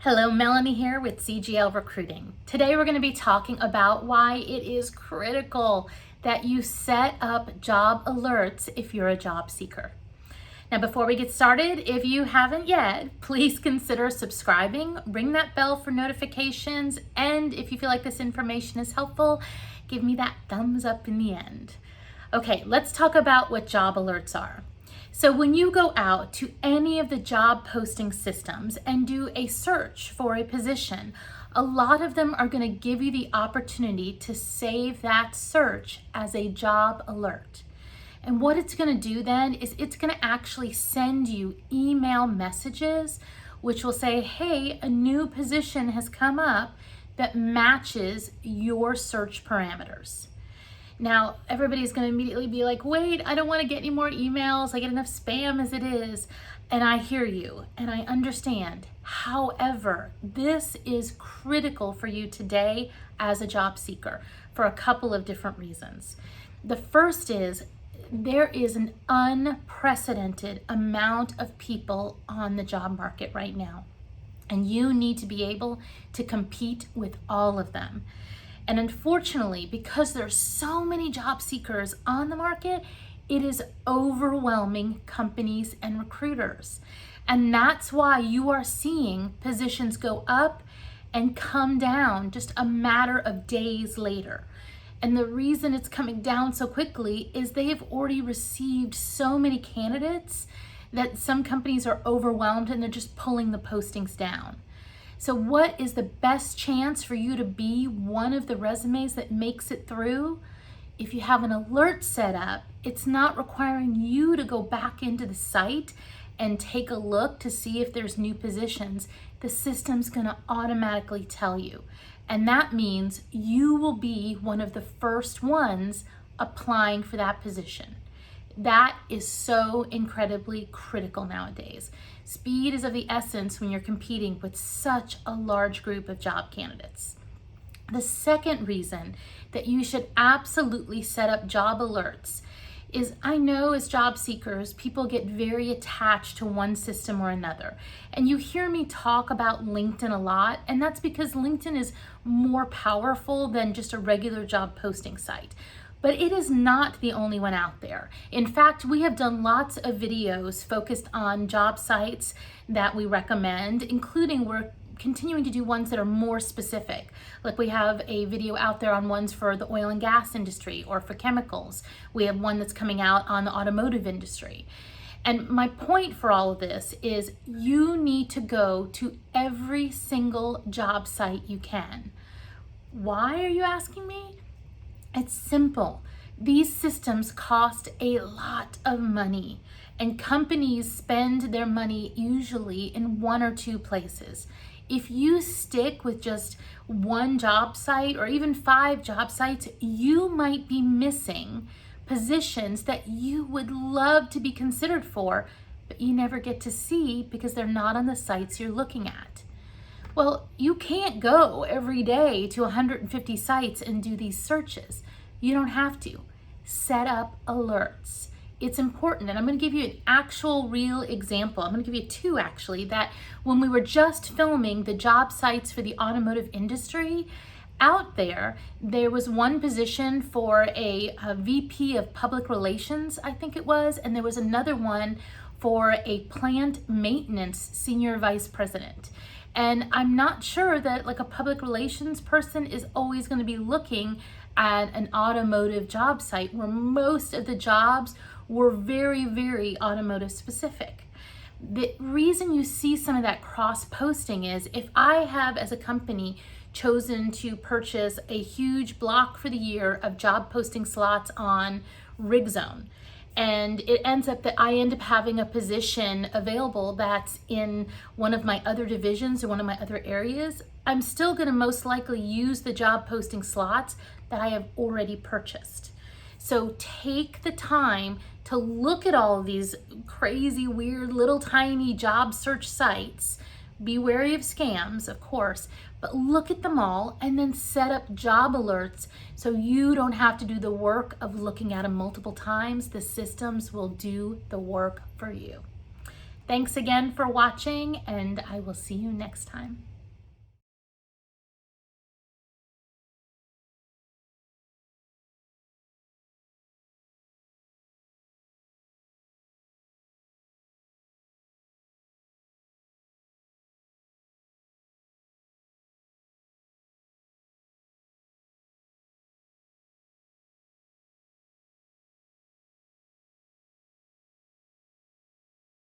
Hello, Melanie here with CGL Recruiting. Today we're going to be talking about why it is critical that you set up job alerts if you're a job seeker. Now, before we get started, if you haven't yet, please consider subscribing, ring that bell for notifications, and if you feel like this information is helpful, give me that thumbs up in the end. Okay, let's talk about what job alerts are. So when you go out to any of the job posting systems and do a search for a position, a lot of them are going to give you the opportunity to save that search as a job alert. And what it's going to do then is it's going to actually send you email messages which will say, hey, a new position has come up that matches your search parameters. Now, everybody's going to immediately be like, wait, I don't want to get any more emails. I get enough spam as it is. And I hear you and I understand. However, this is critical for you today as a job seeker for a couple of different reasons. The first is there is an unprecedented amount of people on the job market right now, and you need to be able to compete with all of them. And unfortunately, because there's so many job seekers on the market, it is overwhelming companies and recruiters. And that's why you are seeing positions go up and come down just a matter of days later. And the reason it's coming down so quickly is they have already received so many candidates that some companies are overwhelmed and they're just pulling the postings down. So what is the best chance for you to be one of the resumes that makes it through? If you have an alert set up, it's not requiring you to go back into the site and take a look to see if there's new positions. The system's gonna automatically tell you. And that means you will be one of the first ones applying for that position. That is so incredibly critical nowadays. Speed is of the essence when you're competing with such a large group of job candidates. The second reason that you should absolutely set up job alerts is, I know as job seekers, people get very attached to one system or another. And you hear me talk about LinkedIn a lot, and that's because LinkedIn is more powerful than just a regular job posting site. But it is not the only one out there. In fact, we have done lots of videos focused on job sites that we recommend, including we're continuing to do ones that are more specific. Like we have a video out there on ones for the oil and gas industry or for chemicals. We have one that's coming out on the automotive industry. And my point for all of this is you need to go to every single job site you can. Why are you asking me? It's simple. These systems cost a lot of money, and companies spend their money usually in one or two places. If you stick with just one job site or even 5 job sites, you might be missing positions that you would love to be considered for, but you never get to see because they're not on the sites you're looking at. Well, you can't go every day to 150 sites and do these searches. You don't have to. Set up alerts. It's important, and I'm going to give you an actual real example. I'm going to give you 2 actually, that when we were just filming the job sites for the automotive industry, out there was one position for a VP of public relations, I think it was, and there was another one for a plant maintenance senior vice president. And I'm not sure that like a public relations person is always going to be looking at an automotive job site where most of the jobs were very, very automotive specific. The reason you see some of that cross posting is if I have as a company chosen to purchase a huge block for the year of job posting slots on RigZone, and it ends up that I end up having a position available that's in one of my other divisions or one of my other areas, I'm still going to most likely use the job posting slots that I have already purchased. So take the time to look at all of these crazy, weird, little tiny job search sites. Be wary of scams, of course, but look at them all and then set up job alerts so you don't have to do the work of looking at them multiple times. The systems will do the work for you. Thanks again for watching, and I will see you next time.